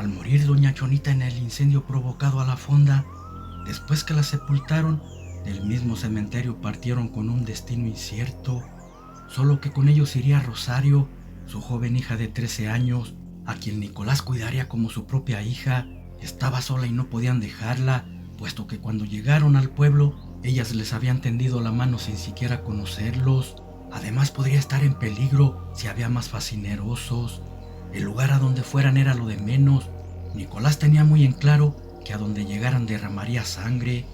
Al morir doña Chonita en el incendio provocado a la fonda, después que la sepultaron, del mismo cementerio partieron con un destino incierto, solo que con ellos iría Rosario, su joven hija de 13 años, a quien Nicolás cuidaría como su propia hija. Estaba sola y no podían dejarla, puesto que cuando llegaron al pueblo, ellas les habían tendido la mano sin siquiera conocerlos. Además podría estar en peligro si había más facinerosos. El lugar a donde fueran era lo de menos. Nicolás tenía muy en claro que a donde llegaran derramaría sangre.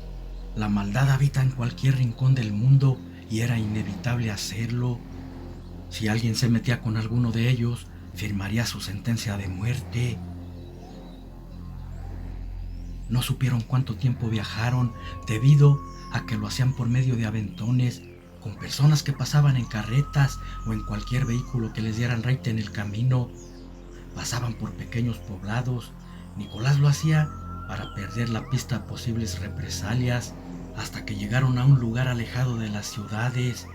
La maldad habita en cualquier rincón del mundo y era inevitable hacerlo. Si alguien se metía con alguno de ellos, firmaría su sentencia de muerte. No supieron cuánto tiempo viajaron debido a que lo hacían por medio de aventones, con personas que pasaban en carretas o en cualquier vehículo que les dieran raite en el camino. Pasaban por pequeños poblados. Nicolás lo hacía para perder la pista a posibles represalias, hasta que llegaron a un lugar alejado de las ciudades.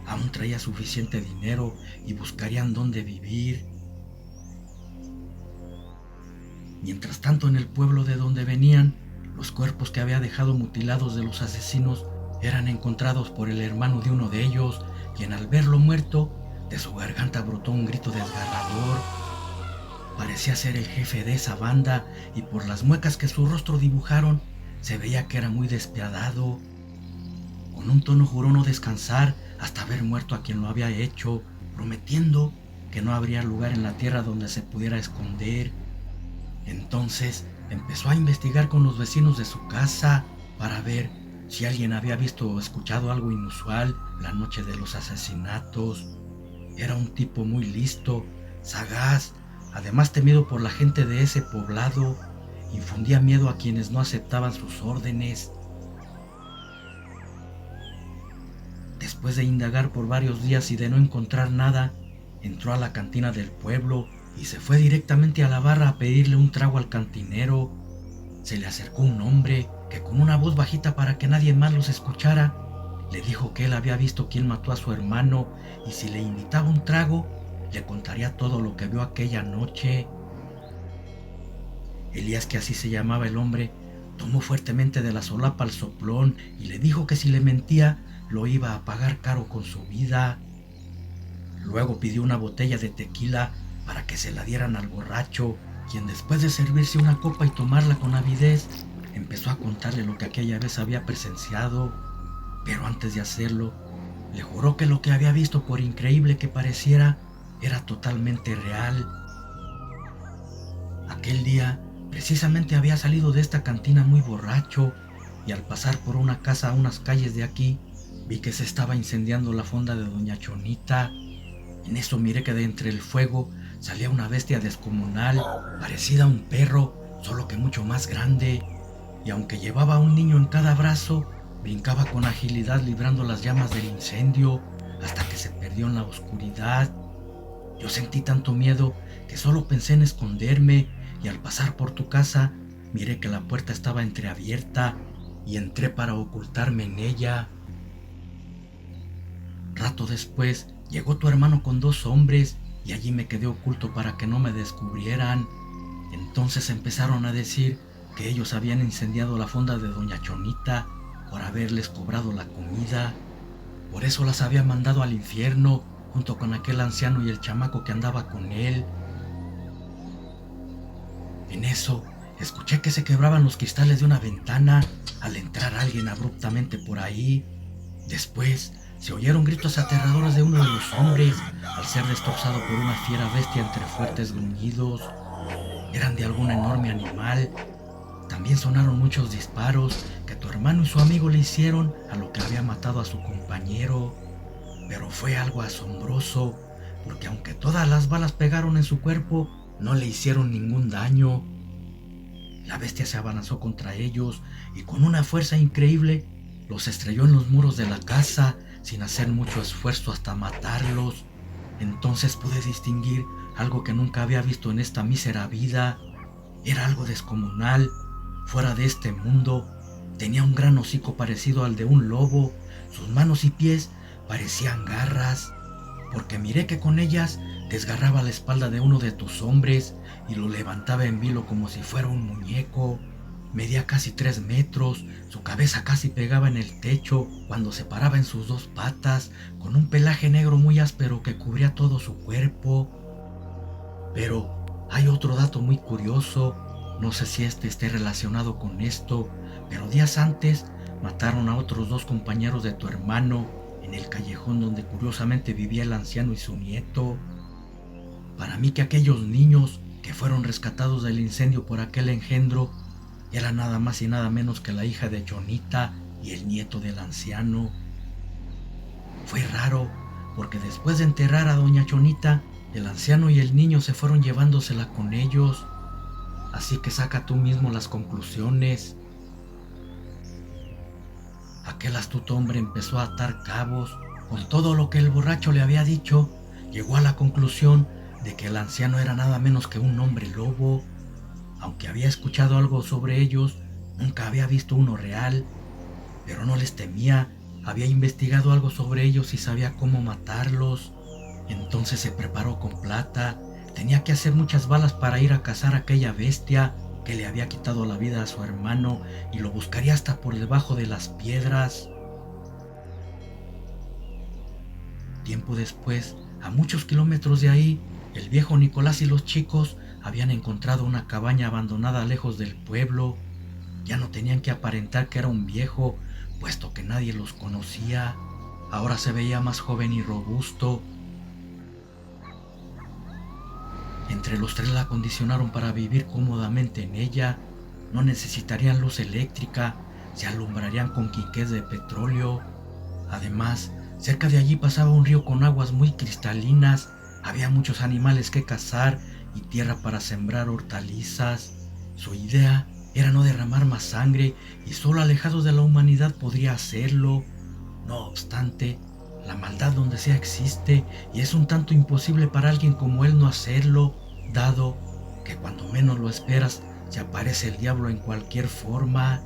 Aún traía suficiente dinero y buscarían dónde vivir. Mientras tanto, en el pueblo de donde venían, los cuerpos que había dejado mutilados de los asesinos eran encontrados por el hermano de uno de ellos, quien al verlo muerto, de su garganta brotó un grito desgarrador. Parecía ser el jefe de esa banda y por las muecas que su rostro dibujaron, se veía que era muy despiadado. Con un tono juró no descansar hasta haber muerto a quien lo había hecho, prometiendo que no habría lugar en la tierra donde se pudiera esconder. Entonces empezó a investigar con los vecinos de su casa para ver si alguien había visto o escuchado algo inusual la noche de los asesinatos. Era un tipo muy listo, sagaz, además temido por la gente de ese poblado. Infundía miedo a quienes no aceptaban sus órdenes. Después de indagar por varios días y de no encontrar nada, entró a la cantina del pueblo y se fue directamente a la barra a pedirle un trago al cantinero. Se le acercó un hombre que, con una voz bajita para que nadie más los escuchara, le dijo que él había visto quién mató a su hermano y si le invitaba un trago, le contaría todo lo que vio aquella noche. Elías, que así se llamaba el hombre, tomó fuertemente de la solapa al soplón y le dijo que si le mentía, lo iba a pagar caro con su vida. Luego pidió una botella de tequila para que se la dieran al borracho, quien, después de servirse una copa y tomarla con avidez, empezó a contarle lo que aquella vez había presenciado. Pero antes de hacerlo, le juró que lo que había visto, por increíble que pareciera, era totalmente real. Aquel día, precisamente había salido de esta cantina muy borracho, y al pasar por una casa a unas calles de aquí, vi que se estaba incendiando la fonda de doña Chonita. En eso miré que de entre el fuego salía una bestia descomunal, parecida a un perro, solo que mucho más grande, y aunque llevaba a un niño en cada brazo, brincaba con agilidad librando las llamas del incendio hasta que se perdió en la oscuridad. Yo sentí tanto miedo que solo pensé en esconderme, y al pasar por tu casa miré que la puerta estaba entreabierta y entré para ocultarme en ella. Rato después llegó tu hermano con 2 hombres y allí me quedé oculto para que no me descubrieran. Entonces empezaron a decir que ellos habían incendiado la fonda de doña Chonita por haberles cobrado la comida. Por eso las había mandado al infierno junto con aquel anciano y el chamaco que andaba con él. En eso escuché que se quebraban los cristales de una ventana al entrar alguien abruptamente por ahí. Después se oyeron gritos aterradores de uno de los hombres al ser destrozado por una fiera bestia entre fuertes gruñidos. Eran de algún enorme animal. También sonaron muchos disparos que tu hermano y su amigo le hicieron a lo que había matado a su compañero. Pero fue algo asombroso, porque aunque todas las balas pegaron en su cuerpo, no le hicieron ningún daño. La bestia se abalanzó contra ellos y con una fuerza increíble los estrelló en los muros de la casa sin hacer mucho esfuerzo hasta matarlos. Entonces pude distinguir algo que nunca había visto en esta mísera vida. Era algo descomunal, fuera de este mundo. Tenía un gran hocico parecido al de un lobo. Sus manos y pies parecían garras. porque miré que con ellas desgarraba la espalda de uno de tus hombres y lo levantaba en vilo como si fuera un muñeco. Medía casi 3 metros, su cabeza casi pegaba en el techo cuando se paraba en sus 2 patas, con un pelaje negro muy áspero que cubría todo su cuerpo. Pero hay otro dato muy curioso, no sé si este esté relacionado con esto, pero días antes mataron a otros 2 compañeros de tu hermano en el callejón donde curiosamente vivía el anciano y su nieto. Para mí que aquellos niños que fueron rescatados del incendio por aquel engendro era nada más y nada menos que la hija de Chonita y el nieto del anciano. Fue raro, porque después de enterrar a doña Chonita, el anciano y el niño se fueron llevándosela con ellos. Así que saca tú mismo las conclusiones. Aquel astuto hombre empezó a atar cabos. Con todo lo que el borracho le había dicho, llegó a la conclusión de que el anciano era nada menos que un hombre lobo. Aunque había escuchado algo sobre ellos, nunca había visto uno real, pero no les temía. Había investigado algo sobre ellos y sabía cómo matarlos. Entonces se preparó con plata. Tenía que hacer muchas balas para ir a cazar a aquella bestia que le había quitado la vida a su hermano y lo buscaría hasta por debajo de las piedras. Tiempo después, a muchos kilómetros de ahí, el viejo Nicolás y los chicos habían encontrado una cabaña abandonada lejos del pueblo. Ya no tenían que aparentar que era un viejo, puesto que nadie los conocía. Ahora se veía más joven y robusto. Entre los tres la acondicionaron para vivir cómodamente en ella. No necesitarían luz eléctrica, se alumbrarían con quiqués de petróleo. Además, cerca de allí pasaba un río con aguas muy cristalinas. Había muchos animales que cazar y tierra para sembrar hortalizas. Su idea era no derramar más sangre y solo alejados de la humanidad podría hacerlo. No obstante, la maldad donde sea existe y es un tanto imposible para alguien como él no hacerlo, dado que cuando menos lo esperas se aparece el diablo en cualquier forma.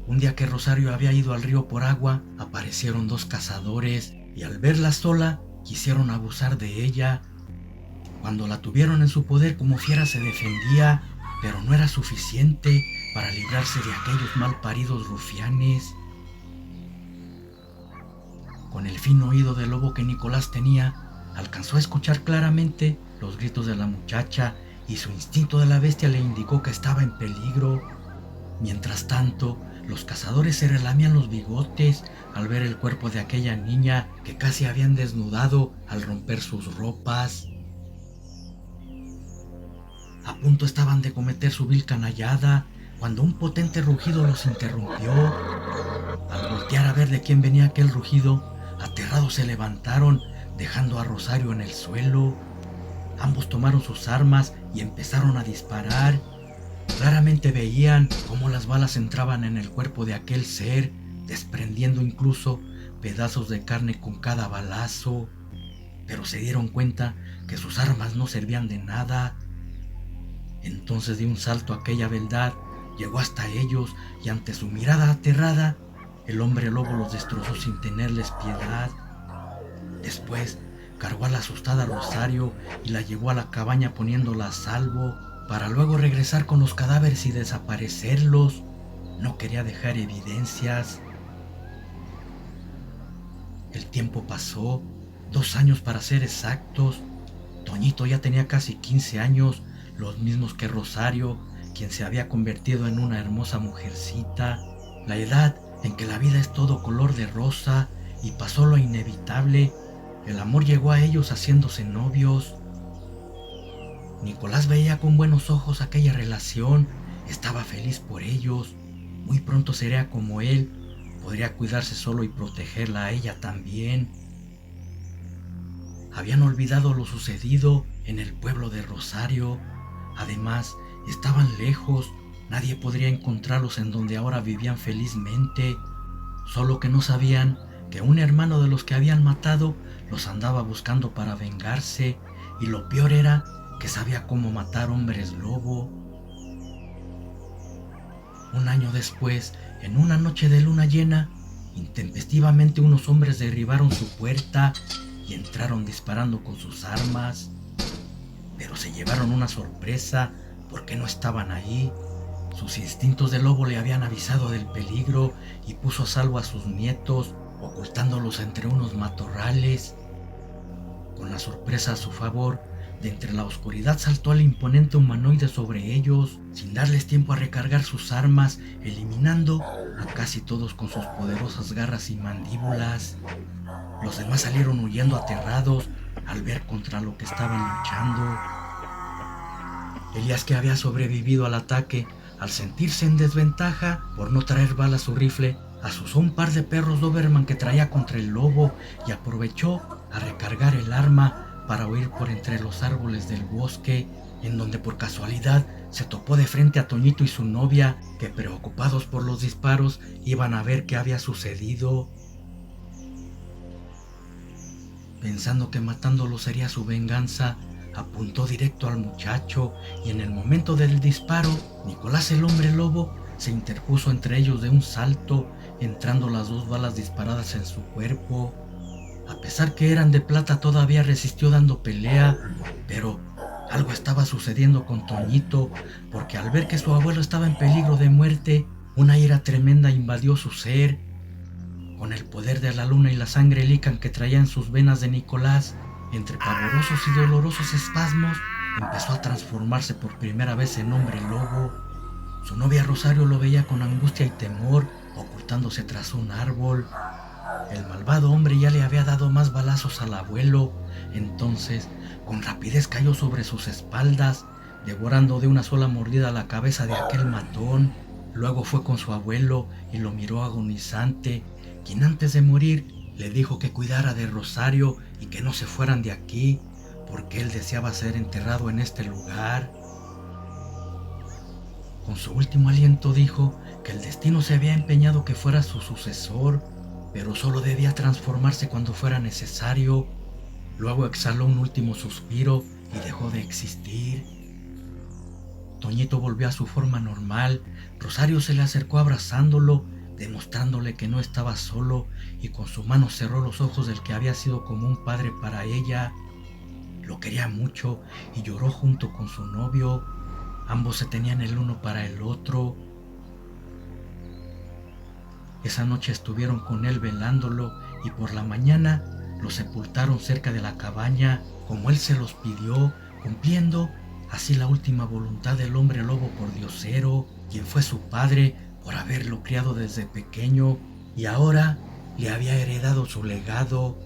Un día que Rosario había ido al río por agua, aparecieron 2 cazadores y al verla sola quisieron abusar de ella. Cuando la tuvieron en su poder como fiera se defendía, pero no era suficiente para librarse de aquellos malparidos rufianes. Con el fino oído de lobo que Nicolás tenía, alcanzó a escuchar claramente los gritos de la muchacha y su instinto de la bestia le indicó que estaba en peligro. Mientras tanto, los cazadores se relamían los bigotes al ver el cuerpo de aquella niña que casi habían desnudado al romper sus ropas. A punto estaban de cometer su vil canallada cuando un potente rugido los interrumpió. Al voltear a ver de quién venía aquel rugido, aterrados se levantaron, dejando a Rosario en el suelo. Ambos tomaron sus armas y empezaron a disparar. Claramente veían cómo las balas entraban en el cuerpo de aquel ser, desprendiendo incluso pedazos de carne con cada balazo. Pero se dieron cuenta que sus armas no servían de nada. Entonces de un salto aquella beldad llegó hasta ellos y ante su mirada aterrada, el hombre lobo los destrozó sin tenerles piedad. Después cargó a la asustada Rosario y la llevó a la cabaña poniéndola a salvo, para luego regresar con los cadáveres y desaparecerlos. No quería dejar evidencias. El tiempo pasó, 2 años para ser exactos. Toñito ya tenía casi 15 años, los mismos que Rosario, quien se había convertido en una hermosa mujercita. La edad en que la vida es todo color de rosa y pasó lo inevitable. El amor llegó a ellos haciéndose novios. Nicolás veía con buenos ojos aquella relación, estaba feliz por ellos. Muy pronto sería como él, podría cuidarse solo y protegerla a ella también. Habían olvidado lo sucedido en el pueblo de Rosario. Además, estaban lejos, nadie podría encontrarlos en donde ahora vivían felizmente. Solo que no sabían que un hermano de los que habían matado los andaba buscando para vengarse, y lo peor era que sabía cómo matar hombres lobo. Un año después, en una noche de luna llena, Intempestivamente unos hombres derribaron su puerta y entraron disparando con sus armas, pero se llevaron una sorpresa porque no estaban ahí. Sus instintos de lobo le habían avisado del peligro y puso a salvo a sus nietos, ocultándolos entre unos matorrales. Con la sorpresa a su favor, de entre la oscuridad saltó el imponente humanoide sobre ellos, sin darles tiempo a recargar sus armas, eliminando a casi todos con sus poderosas garras y mandíbulas. Los demás salieron huyendo aterrados al ver contra lo que estaban luchando. Elías, que había sobrevivido al ataque, al sentirse en desventaja por no traer balas a su rifle, asusó un par de perros Doberman que traía contra el lobo y aprovechó a recargar el arma para huir por entre los árboles del bosque, en donde por casualidad se topó de frente a Toñito y su novia, que preocupados por los disparos iban a ver qué había sucedido. Pensando que matándolo sería su venganza, apuntó directo al muchacho y en el momento del disparo, Nicolás el hombre lobo se interpuso entre ellos de un salto, entrando las 2 balas disparadas en su cuerpo. A pesar que eran de plata, todavía resistió dando pelea, pero algo estaba sucediendo con Toñito, porque al ver que su abuelo estaba en peligro de muerte, una ira tremenda invadió su ser. Con el poder de la luna y la sangre lícan que traía en sus venas de Nicolás, entre pavorosos y dolorosos espasmos, empezó a transformarse por primera vez en hombre lobo. Su novia Rosario lo veía con angustia y temor, ocultándose tras un árbol. El malvado hombre ya le había dado más balazos al abuelo, entonces con rapidez cayó sobre sus espaldas, devorando de una sola mordida la cabeza de aquel matón. Luego fue con su abuelo y lo miró agonizante, quien antes de morir le dijo que cuidara de Rosario y que no se fueran de aquí, porque él deseaba ser enterrado en este lugar. Con su último aliento dijo que el destino se había empeñado que fuera su sucesor, pero solo debía transformarse cuando fuera necesario. Luego exhaló un último suspiro y dejó de existir. Toñito volvió a su forma normal. Rosario se le acercó abrazándolo, demostrándole que no estaba solo, y con su mano cerró los ojos del que había sido como un padre para ella. Lo quería mucho y lloró junto con su novio. Ambos se tenían el uno para el otro. Esa noche estuvieron con él velándolo y por la mañana lo sepultaron cerca de la cabaña, como él se los pidió, cumpliendo así la última voluntad del hombre lobo pordiosero, quien fue su padre por haberlo criado desde pequeño y ahora le había heredado su legado.